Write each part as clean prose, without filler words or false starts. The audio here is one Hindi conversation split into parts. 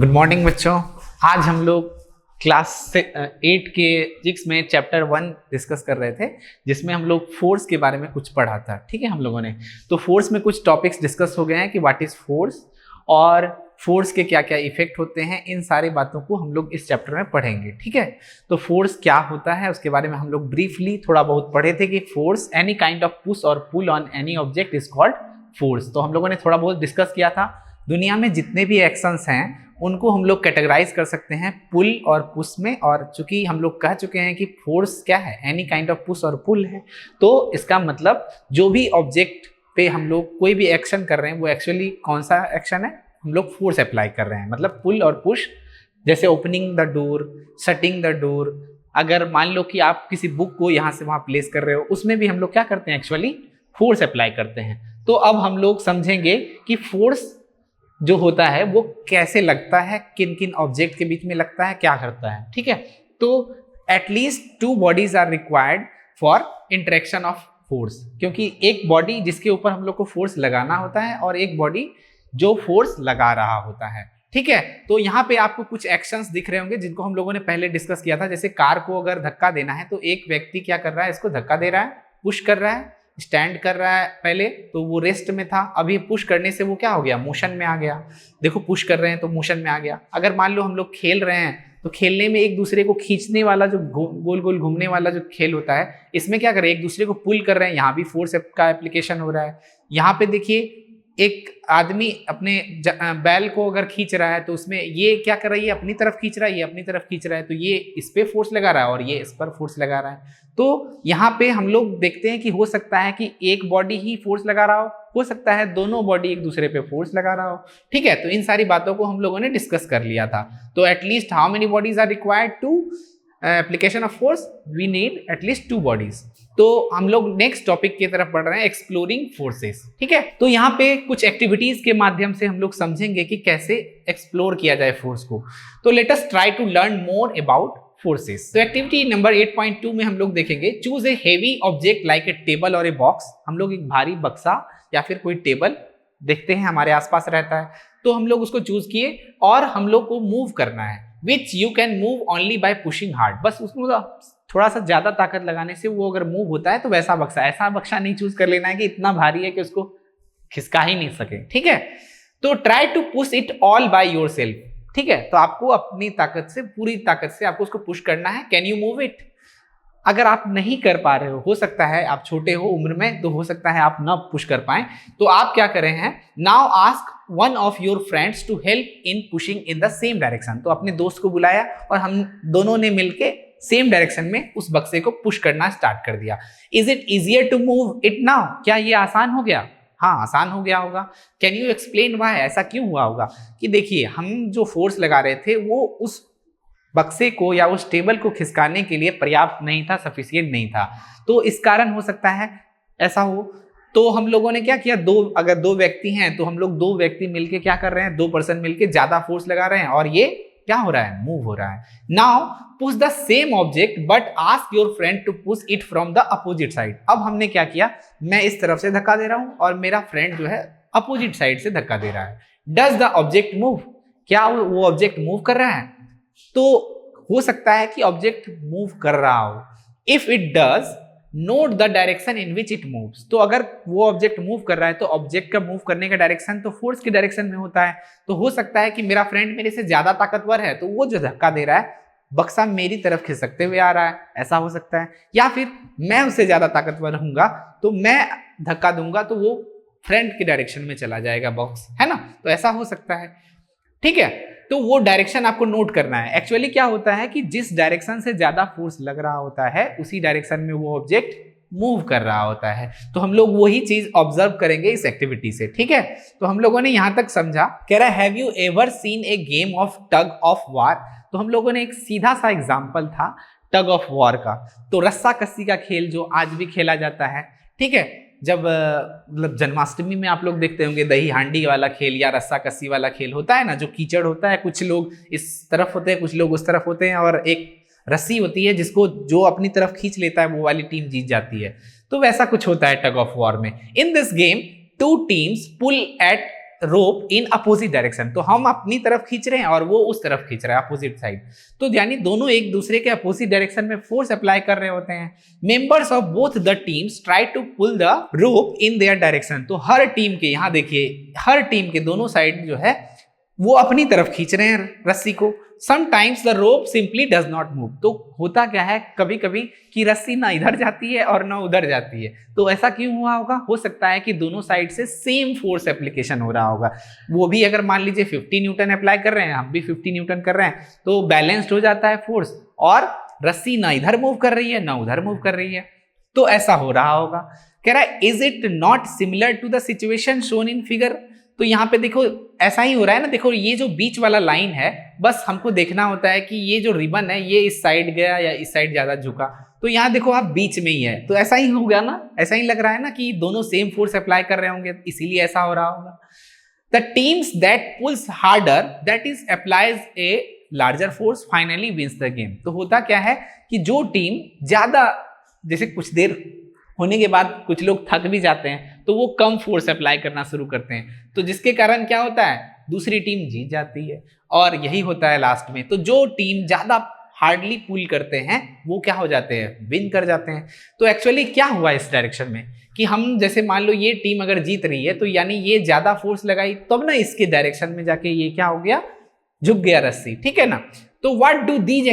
गुड मॉर्निंग बच्चों। आज हम लोग क्लास 8 के फिजिक्स में चैप्टर 1 डिस्कस कर रहे थे, जिसमें हम लोग फोर्स के बारे में कुछ पढ़ा था। ठीक है, हम लोगों ने तो फोर्स में कुछ टॉपिक्स डिस्कस हो गए हैं कि व्हाट इज फोर्स और फोर्स के क्या क्या इफेक्ट होते हैं। इन सारी बातों को हम लोग इस चैप्टर में पढ़ेंगे। ठीक है, तो फोर्स क्या होता है उसके बारे में हम लोग ब्रीफली थोड़ा बहुत पढ़े थे कि force any kind of push और pull on any object is called force. तो हम लोगों ने थोड़ा बहुत डिस्कस किया था। दुनिया में जितने भी एक्शंस हैं उनको हम लोग कैटेगराइज कर सकते हैं पुल और पुश में, और चूंकि हम लोग कह चुके हैं कि फोर्स क्या है, एनी काइंड ऑफ पुश और पुल है, तो इसका मतलब जो भी ऑब्जेक्ट पे हम लोग कोई भी एक्शन कर रहे हैं वो एक्चुअली कौन सा एक्शन है, हम लोग फोर्स अप्लाई कर रहे हैं। मतलब पुल और पुश, जैसे opening the door, shutting the door. अगर मान लो कि आप किसी बुक को यहाँ से वहाँ प्लेस कर रहे हो, उसमें भी हम लोग क्या करते हैं, एक्चुअली फोर्स अप्लाई करते हैं। तो अब हम लोग समझेंगे कि फोर्स जो होता है वो कैसे लगता है, किन किन ऑब्जेक्ट के बीच में लगता है, क्या करता है। ठीक है, तो at least 2 bodies are required for interaction of force, क्योंकि एक बॉडी जिसके ऊपर हम लोग को फोर्स लगाना होता है और एक बॉडी जो फोर्स लगा रहा होता है। ठीक है, तो यहाँ पे आपको कुछ एक्शंस दिख रहे होंगे जिनको हम लोगों ने पहले डिस्कस किया था। जैसे कार को अगर धक्का देना है तो एक व्यक्ति क्या कर रहा है, इसको धक्का दे रहा है, पुश कर रहा है, स्टैंड कर रहा है। पहले तो वो रेस्ट में था, अभी पुश करने से वो क्या हो गया, मोशन में आ गया। देखो पुश कर रहे हैं तो मोशन में आ गया। अगर मान लो हम लोग खेल रहे हैं तो खेलने में एक दूसरे को खींचने वाला जो गोल गोल घूमने वाला जो खेल होता है, इसमें क्या कर रहे हैं, एक दूसरे को पुल कर रहे हैं। यहाँ भी फोर्स का एप्लीकेशन हो रहा है। यहाँ पे देखिए एक आदमी अपने बैल को अगर खींच रहा है तो उसमें ये क्या कर रहा है, ये अपनी तरफ खींच रहा है, ये अपनी तरफ खींच रहा है, तो ये इस पे फोर्स लगा रहा है और ये इस पर फोर्स लगा रहा है। तो यहाँ पे हम लोग देखते हैं कि हो सकता है कि एक बॉडी ही फोर्स लगा रहा हो सकता है दोनों बॉडी एक दूसरे पे फोर्स लगा रहा हो। ठीक है, तो इन सारी बातों को हम लोगों ने डिस्कस कर लिया था। तो at least how many bodies are required to application of force, we need at least 2 bodies. तो हम लोग नेक्स्ट टॉपिक की तरफ बढ़ रहे हैं, एक्सप्लोरिंग फोर्सेस। ठीक है, तो यहाँ पे कुछ एक्टिविटीज के माध्यम से हम लोग समझेंगे कि कैसे एक्सप्लोर किया जाए फोर्स को। तो let us try to learn more about forces. तो एक्टिविटी नंबर 8.2 में हम लोग देखेंगे, choose a heavy object like a table और ए बॉक्स। हम लोग एक भारी बक्सा या फिर कोई टेबल देखते हैं हमारे आसपास रहता है, तो हम लोग उसको चूज किए और हम लोग को मूव करना है, which you can move only by pushing hard. बस उसको थोड़ा सा ज्यादा ताकत लगाने से वो अगर मूव होता है, तो वैसा बक्सा, ऐसा बक्सा नहीं चूज कर लेना है कि इतना भारी है कि उसको खिसका ही नहीं सके। ठीक है, तो try to push it all by yourself. ठीक है, तो आपको अपनी ताकत से, पूरी ताकत से आपको उसको पुश करना है। Can you move it? अगर आप नहीं कर पा रहे हो सकता है आप छोटे हो उम्र में, तो हो सकता है आप ना पुश कर पाए, तो आप क्या करें हैं, now ask one of your friends to help in pushing in the same direction. तो अपने दोस्त को बुलाया और हम दोनों ने मिलके सेम डायरेक्शन में उस बक्से को पुश करना स्टार्ट कर दिया। Is it easier to move it now? क्या ये आसान हो गया? हाँ, आसान हो गया होगा। Can you explain why? ऐसा क्यों हुआ होगा? कि देखिए, हम जो फोर्स लगा रहे थे वो उस बक्से को या उस टेबल को खिसकाने के लिए पर्याप्त नहीं था, सफिशिएंट नहीं था। तो इस कारण हो सकता है ऐसा हो। तो हम लोगों ने क्या किया, अगर दो व्यक्ति हैं तो हम लोग 2 व्यक्ति मिलके क्या कर रहे हैं, 2 पर्सन मिलके ज्यादा फोर्स लगा रहे हैं और ये क्या हो रहा है, मूव हो रहा है। Now push the same object but ask your friend to push it from the opposite side. अब हमने क्या किया, मैं इस तरफ से धक्का दे रहा हूं और मेरा फ्रेंड जो है अपोजिट साइड से धक्का दे रहा है। Does the object move? क्या वो ऑब्जेक्ट मूव कर रहा है? तो हो सकता है कि ऑब्जेक्ट मूव कर रहा हो। If it does, note the direction in which it moves. तो अगर वो ऑब्जेक्ट मूव कर रहा है तो ऑब्जेक्ट का मूव करने का डायरेक्शन तो फोर्स की डायरेक्शन में होता है। तो हो सकता है कि मेरा फ्रेंड मेरे से ज्यादा ताकतवर है, तो वो जो धक्का दे रहा है बक्सा मेरी तरफ खिसकते हुए आ रहा है, ऐसा हो सकता है। या फिर मैं उससे ज्यादा ताकतवर रहूंगा तो मैं धक्का दूंगा तो वो फ्रेंड की डायरेक्शन में चला जाएगा बॉक्स, है ना? तो ऐसा हो सकता है। ठीक है, तो वो डायरेक्शन आपको नोट करना है। एक्चुअली क्या होता है कि जिस डायरेक्शन से ज्यादा फोर्स लग रहा होता है उसी डायरेक्शन में वो ऑब्जेक्ट मूव कर रहा होता है। तो हम लोग वही चीज ऑब्जर्व करेंगे इस एक्टिविटी से। ठीक है, तो हम लोगों ने यहां तक समझा। कह रहा है, have you ever seen A game of tug of war? तो हम लोगों ने एक सीधा सा एग्जाम्पल था टग ऑफ वॉर का। तो रस्सा कस्सी का खेल जो आज भी खेला जाता है। ठीक है, जब मतलब जन्माष्टमी में आप लोग देखते होंगे दही हांडी वाला खेल या रस्सा कस्सी वाला खेल होता है ना, जो कीचड़ होता है, कुछ लोग इस तरफ होते हैं, कुछ लोग उस तरफ होते हैं, और एक रस्सी होती है जिसको जो अपनी तरफ खींच लेता है वो वाली टीम जीत जाती है। तो वैसा कुछ होता है टग ऑफ वॉर में। In this game 2 teams pull at rope in opposite direction, तो हम अपनी तरफ खींच रहे हैं और वो उस तरफ खींच रहा है अपोजिट साइड, तो यानी दोनों एक दूसरे के अपोजिट डायरेक्शन में फोर्स अप्लाई कर रहे होते हैं। Members of both the teams try to pull the rope in their direction, तो हर टीम के, यहां देखिए हर टीम के दोनों साइड जो है वो अपनी तरफ खींच रहे हैं रस्सी को। Sometimes the rope simply does not move, तो होता क्या है कभी कभी कि रस्सी ना इधर जाती है और ना उधर जाती है, तो ऐसा क्यों हुआ होगा? हो सकता है कि दोनों साइड से सेम फोर्स एप्लीकेशन हो रहा होगा, वो भी अगर मान लीजिए 50 न्यूटन अप्लाई कर रहे हैं, हम भी 50 न्यूटन कर रहे हैं, तो बैलेंस्ड हो जाता है फोर्स, और रस्सी ना इधर मूव कर रही है ना उधर मूव कर रही है, तो ऐसा हो रहा होगा। कह रहा है is it not similar to the situation shown in figure, तो यहाँ पे देखो ऐसा ही हो रहा है ना, देखो ये जो बीच वाला लाइन है, बस हमको देखना होता है कि ये जो रिबन है ये इस साइड गया या इस साइड ज्यादा झुका, तो यहाँ देखो आप बीच में ही है, तो ऐसा ही हो गया ना, ऐसा ही लग रहा है ना कि दोनों सेम फोर्स अप्लाई कर रहे होंगे, इसीलिए ऐसा हो रहा होगा। The teams that pulls harder that is applies a larger force finally wins the game, तो होता क्या है कि जो टीम ज्यादा, जैसे कुछ देर होने के बाद कुछ लोग थक भी जाते हैं, तो वो कम फोर्स अप्लाई करना शुरू करते हैं, तो जिसके कारण क्या होता है दूसरी टीम जीत जाती है, और यही होता है लास्ट में, तो जो टीम ज्यादा हार्डली पुल करते हैं वो क्या हो जाते हैं, विन कर जाते हैं। तो एक्चुअली क्या हुआ इस डायरेक्शन में कि हम जैसे मान लो ये टीम अगर जीत रही है, तो यानी ये ज्यादा फोर्स लगाई तब ना इसके डायरेक्शन में जाके ये क्या हो गया, झुक गया रस्सी, ठीक है ना। तो what do these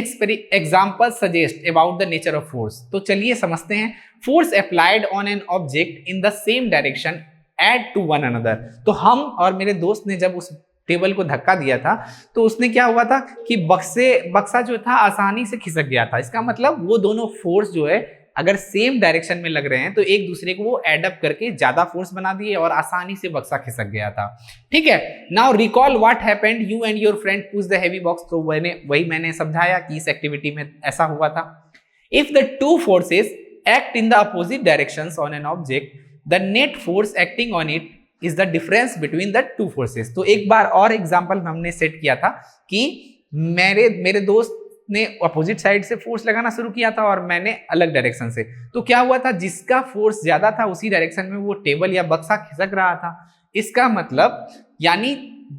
examples suggest about the nature of force, तो चलिए समझते हैं। Force applied on an object in the same direction add to one another, तो हम और मेरे दोस्त ने जब उस टेबल को धक्का दिया था, तो उसने क्या हुआ था कि बक्सा जो था आसानी से खिसक गया था, इसका मतलब वो दोनों फोर्स जो है अगर सेम डायरेक्शन में लग रहे हैं तो एक दूसरे को वो एड अप करके ज्यादा फोर्स बना दिए और आसानी से बक्सा खिसक गया था, ठीक है। Now recall what happened, you and your friend push the heavy box, तो वही मैंने समझाया कि इस एक्टिविटी में ऐसा हुआ था। If the two forces act in the opposite directions on an object, the net force acting on it is the difference between the two forces, तो एक बार और एग्जांपल हमने सेट किया था कि मेरे दोस्त ने अपोजिट साइड से फोर्स लगाना शुरू किया था और मैंने अलग डायरेक्शन से, तो क्या हुआ था जिसका फोर्स ज्यादा था उसी डायरेक्शन में वो टेबल या बक्सा खिसक रहा था। इसका मतलब यानी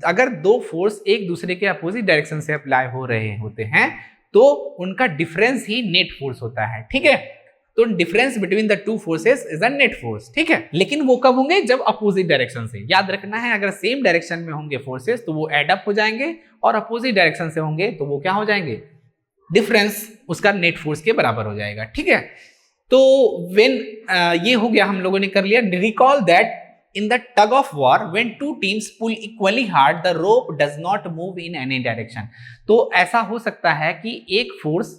अगर दो फोर्स एक दूसरे के अपोजिट डायरेक्शन से अप्लाई हो रहे होते हैं तो उनका डिफरेंस ही नेट फोर्स होता है, ठीक है। तो difference between the two forces is a net force, ठीक है। लेकिन वो कब होंगे, जब अपोजिट डायरेक्शन से, याद रखना है, अगर सेम डायरेक्शन में होंगे फोर्सेस तो वो एड अप हो जाएंगे, और अपोजिट डायरेक्शन से होंगे तो वो क्या हो जाएंगे, डिफरेंस उसका नेट फोर्स के बराबर हो जाएगा, ठीक है। तो व्हेन ये हो गया, हम लोगों ने कर लिया। Recall that in the tug of war when two teams pull equally hard the rope does not move in any direction, तो ऐसा हो सकता है कि एक फोर्स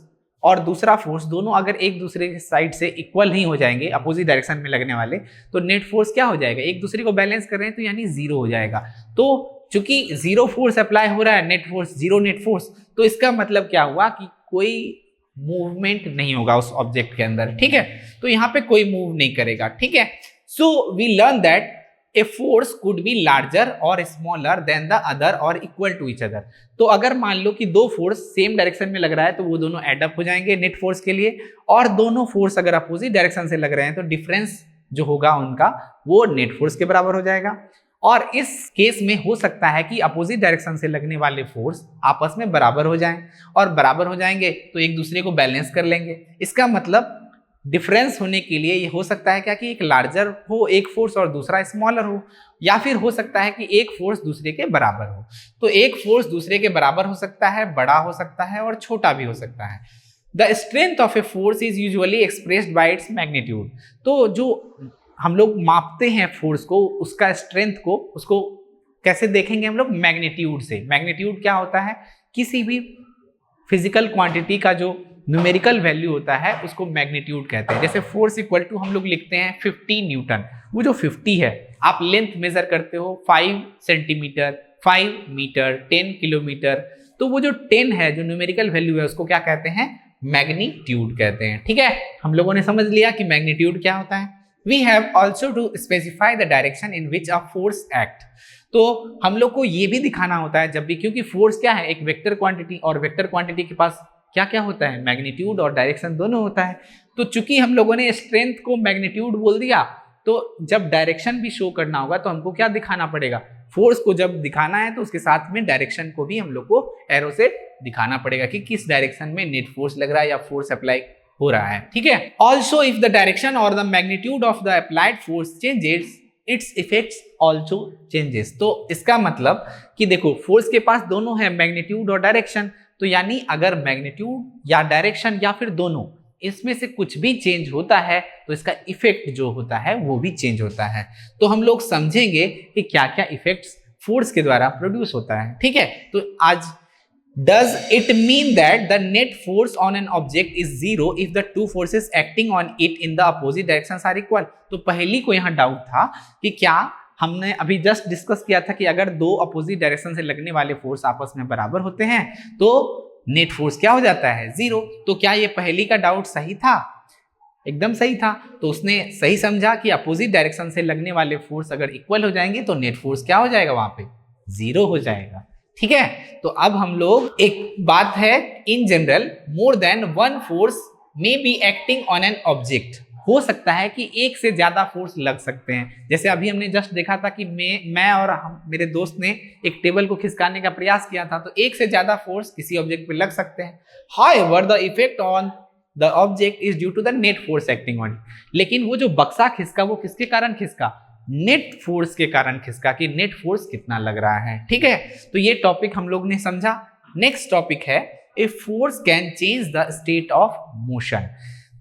और दूसरा फोर्स दोनों अगर एक दूसरे के साइड से इक्वल नहीं हो जाएंगे, अपोजिट डायरेक्शन में लगने वाले, तो नेट फोर्स क्या हो जाएगा, एक दूसरे को बैलेंस कर रहे हैं तो यानी जीरो हो जाएगा। तो चूंकि जीरो फोर्स अप्लाई हो रहा है, net force zero net force, तो इसका मतलब क्या हुआ कि कोई मूवमेंट नहीं होगा उस ऑब्जेक्ट के अंदर, ठीक है। तो यहाँ पे कोई मूव नहीं करेगा, ठीक है। So we learn that a force could be larger or smaller than the other or equal to each other, तो अगर मान लो कि दो फोर्स सेम डायरेक्शन में लग रहा है तो वो दोनों एड अप हो जाएंगे नेट फोर्स के लिए, और दोनों फोर्स अगर अपोजिट डायरेक्शन से लग रहे हैं तो डिफरेंस जो होगा उनका वो नेट फोर्स के बराबर हो जाएगा। और इस केस में हो सकता है कि अपोजिट डायरेक्शन से लगने वाले फोर्स आपस में बराबर हो जाएं, और बराबर हो जाएंगे तो एक दूसरे को बैलेंस कर लेंगे। इसका मतलब डिफरेंस होने के लिए ये हो सकता है क्या कि एक लार्जर हो एक फोर्स और दूसरा स्मॉलर हो, या फिर हो सकता है कि एक फोर्स दूसरे के बराबर हो। तो एक फोर्स दूसरे के बराबर हो सकता है, बड़ा हो सकता है और छोटा भी हो सकता है। The strength of a force is usually expressed by its magnitude, तो जो हम लोग मापते हैं फोर्स को, उसका स्ट्रेंथ को, उसको कैसे देखेंगे हम लोग, मैग्नीट्यूड से। मैग्नीट्यूड क्या होता है, किसी भी फिजिकल क्वांटिटी का जो न्यूमेरिकल वैल्यू होता है उसको मैग्नीट्यूड कहते हैं। जैसे फोर्स इक्वल टू हम लोग लिखते हैं 50 न्यूटन, वो जो 50 है, आप लेंथ मेजर करते हो 5 सेंटीमीटर, 5 मीटर, 10 किलोमीटर, तो वो जो 10 है जो न्यूमेरिकल वैल्यू है उसको क्या कहते हैं, मैग्नीट्यूड कहते हैं, ठीक है। हम लोगों ने समझ लिया कि मैग्नीट्यूड क्या होता है। We have also to specify the direction in which a force act, तो हम लोग को ये भी दिखाना होता है जब भी, क्योंकि फोर्स क्या है, एक वेक्टर क्वांटिटी, और वेक्टर क्वांटिटी के पास क्या क्या होता है, मैग्नीट्यूड और डायरेक्शन दोनों होता है। तो चूंकि हम लोगों ने स्ट्रेंथ को मैग्नीट्यूड बोल दिया, तो जब डायरेक्शन भी शो करना होगा तो हमको क्या दिखाना पड़ेगा, फोर्स को जब दिखाना है तो उसके साथ में डायरेक्शन को भी हम लोग को एरो से दिखाना पड़ेगा कि किस डायरेक्शन में नेट फोर्स लग रहा है या फोर्स अप्लाई हो रहा है, ठीक है। ऑल्सो इफ द डायरेक्शन और the magnitude of the applied force changes it's effects also changes. तो इसका मतलब कि देखो फोर्स के पास दोनों है, मैग्नीट्यूड और डायरेक्शन, तो यानी अगर मैग्नीट्यूड या डायरेक्शन या फिर दोनों इसमें से कुछ भी चेंज होता है तो इसका इफेक्ट जो होता है वो भी चेंज होता है। तो हम लोग समझेंगे कि क्या क्या इफेक्ट्स फोर्स के द्वारा प्रोड्यूस होता है, ठीक है। तो आज Does it mean that the net force on an object is zero if the two forces acting on it in the opposite directions are equal? तो पहली को यहाँ डाउट था कि क्या हमने अभी जस्ट डिस्कस किया था कि अगर दो अपोजिट डायरेक्शन से लगने वाले फोर्स आपस में बराबर होते हैं तो नेट फोर्स क्या हो जाता है, जीरो। तो क्या ये पहली का डाउट सही था? एकदम सही था। तो उसने सही समझा कि अपोजिट डायरेक्शन से लगने वाले फोर्स अगर इक्वल हो जाएंगे तो नेट फोर्स क्या हो जाएगा, वहां पे जीरो हो जाएगा, ठीक है। तो अब हम लोग एक बात है, in general more than one force may be acting on an object. हो सकता है कि एक से ज्यादा फोर्स लग सकते हैं। जैसे अभी हमने जस्ट देखा था कि मैं और मेरे दोस्त ने एक टेबल को खिसकाने का प्रयास किया था, तो एक से ज्यादा फोर्स किसी ऑब्जेक्ट पे लग सकते हैं। However the effect on the object is due to the net force acting on. लेकिन वो जो बक्सा खिसका वो किसके कारण खिसका, नेट फोर्स के कारण खिसका, कि नेट फोर्स कितना लग रहा है, ठीक है। तो ये टॉपिक हम लोग ने समझा। नेक्स्ट टॉपिक है a force can change the state of motion.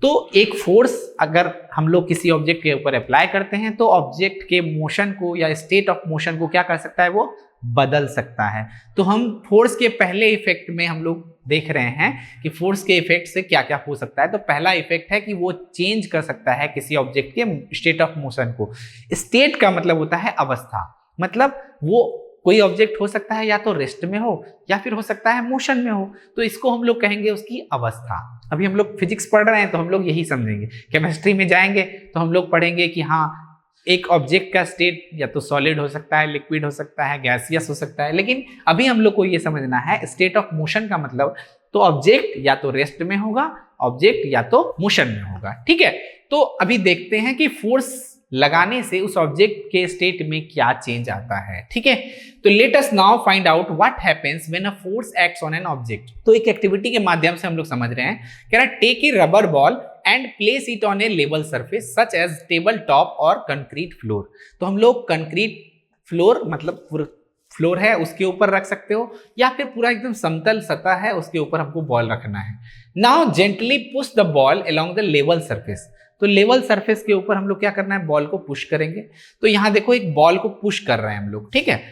तो एक फोर्स अगर हम लोग किसी ऑब्जेक्ट के ऊपर अप्लाई करते हैं तो ऑब्जेक्ट के मोशन को या स्टेट ऑफ मोशन को क्या कर सकता है, वो बदल सकता है। तो हम फोर्स के पहले इफेक्ट में हम लोग देख रहे हैं कि फोर्स के इफेक्ट से क्या क्या हो सकता है। तो पहला इफेक्ट है कि वो चेंज कर सकता है किसी ऑब्जेक्ट के स्टेट ऑफ मोशन को। स्टेट का मतलब होता है अवस्था, मतलब वो कोई ऑब्जेक्ट हो सकता है या तो रेस्ट में हो या फिर हो सकता है मोशन में हो, तो इसको हम लोग कहेंगे उसकी अवस्था। अभी हम लोग फिजिक्स पढ़ रहे हैं तो हम लोग यही समझेंगे। केमिस्ट्री में जाएंगे तो हम लोग पढ़ेंगे कि हाँ एक ऑब्जेक्ट का स्टेट या तो सॉलिड हो सकता है, लिक्विड हो सकता है, गैसियस हो सकता है। लेकिन अभी हम लोग को ये समझना है स्टेट ऑफ मोशन का मतलब, तो ऑब्जेक्ट या तो रेस्ट में होगा, ऑब्जेक्ट या तो मोशन में होगा, ठीक है। तो अभी देखते हैं कि फोर्स लगाने से उस ऑब्जेक्ट के स्टेट में क्या चेंज आता है, ठीक है। तो let us now find out what happens when a force acts on an object. तो एक एक्टिविटी के माध्यम से हम लोग समझ रहे हैं। कह रहा है take a rubber ball and place it on a level surface such as table top और कंक्रीट फ्लोर। तो हम लोग कंक्रीट फ्लोर मतलब फ्लोर है उसके ऊपर रख सकते हो, या फिर पूरा एकदम समतल सतह है उसके ऊपर हमको बॉल रखना है। Now gently push the ball along the level surface. तो लेवल सरफेस के ऊपर हम लोग क्या करना है, बॉल को पुश करेंगे। तो यहां देखो एक बॉल को पुश कर रहे हैं हम लोग, ठीक है,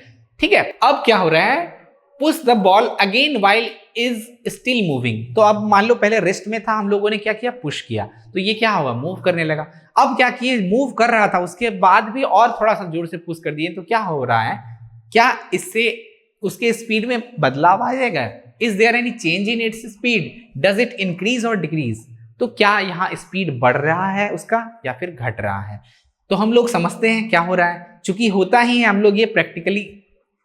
ठीक है। अब क्या हो रहा है, push the ball again while is still moving. तो अब मान लो पहले रेस्ट में था, हम लोगों ने क्या किया, पुश किया, तो ये क्या हुआ, मूव करने लगा। अब क्या किए, मूव कर रहा था उसके बाद भी और थोड़ा सा जोर से पुश कर दिए, तो क्या हो रहा है, क्या इससे उसके स्पीड में बदलाव आ जाएगा? Is there any change in its speed, does it increase और डिक्रीज? तो क्या यहाँ स्पीड बढ़ रहा है उसका या फिर घट रहा है? तो हम लोग समझते हैं क्या हो रहा है, चूंकि होता ही है, हम लोग ये प्रैक्टिकली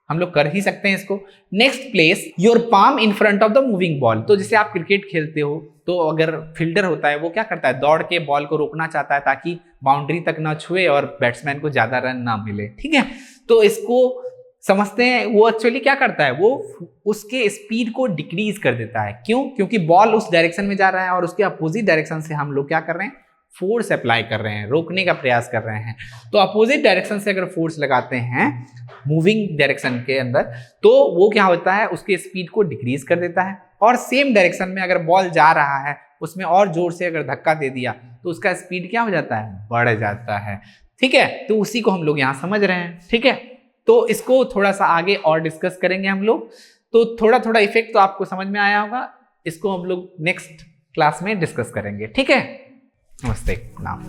हम लोग कर ही सकते हैं इसको। Next, place your palm in front of the moving ball. तो जैसे आप क्रिकेट खेलते हो तो अगर फील्डर होता है वो क्या करता है, दौड़ के बॉल को रोकना चाहता है ताकि बाउंड्री तक ना छुए और बैट्समैन को ज्यादा रन ना मिले, ठीक है। तो इसको समझते हैं, वो एक्चुअली क्या करता है, वो उसके स्पीड को डिक्रीज कर देता है। क्यों? क्योंकि बॉल उस डायरेक्शन में जा रहा है और उसके अपोजिट डायरेक्शन से हम लोग क्या कर रहे हैं, फोर्स अप्लाई कर रहे हैं, रोकने का प्रयास कर रहे हैं। तो अपोजिट डायरेक्शन से अगर फोर्स लगाते हैं मूविंग डायरेक्शन के अंदर, तो वो क्या होता है, उसके स्पीड को डिक्रीज कर देता है। और सेम डायरेक्शन में अगर बॉल जा रहा है, उसमें और जोर से अगर धक्का दे दिया तो उसका स्पीड क्या हो जाता है, बढ़ जाता है, ठीक है। तो उसी को हम लोग यहाँ समझ रहे हैं, ठीक है। तो इसको थोड़ा सा आगे और डिस्कस करेंगे हम लोग। तो थोड़ा थोड़ा इफेक्ट तो आपको समझ में आया होगा, इसको हम लोग नेक्स्ट क्लास में डिस्कस करेंगे, ठीक है। नमस्ते, नाम।